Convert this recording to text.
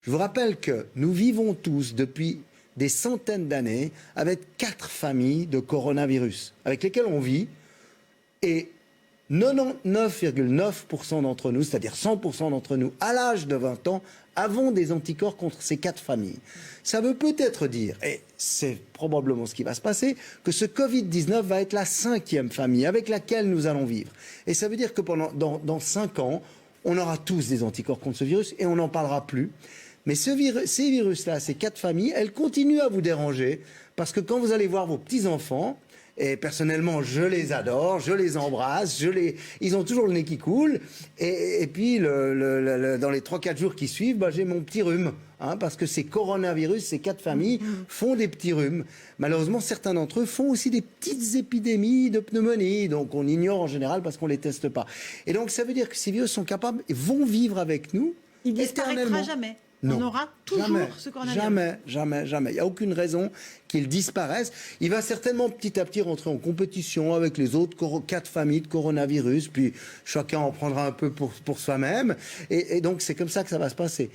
Je vous rappelle que nous vivons tous depuis des centaines d'années avec 4 familles de coronavirus avec lesquelles on vit et 99,9% d'entre nous, c'est-à-dire 100% d'entre nous, à l'âge de 20 ans, avons des anticorps contre ces 4 familles. Ça veut peut-être dire, et c'est probablement ce qui va se passer, que ce Covid-19 va être la 5e famille avec laquelle nous allons vivre. Et ça veut dire que dans 5 ans, on aura tous des anticorps contre ce virus et on n'en parlera plus. Mais ces virus-là, ces 4 familles, elles continuent à vous déranger parce que quand vous allez voir vos petits-enfants, et personnellement, je les adore, je les embrasse, ils ont toujours le nez qui coule. Et puis, dans les 3-4 jours qui suivent, j'ai mon petit rhume. Parce que ces coronavirus, ces 4 familles font des petits rhumes. Malheureusement, certains d'entre eux font aussi des petites épidémies de pneumonie. Donc, on ignore en général parce qu'on ne les teste pas. Et donc, ça veut dire que ces virus sont capables, vont vivre avec nous il disparaîtra éternellement. jamais. Non. On aura toujours ce coronavirus. Jamais. Il n'y a aucune raison qu'il disparaisse. Il va certainement petit à petit rentrer en compétition avec les autres 4 familles de coronavirus, puis chacun en prendra un peu pour soi-même. Et donc c'est comme ça que ça va se passer.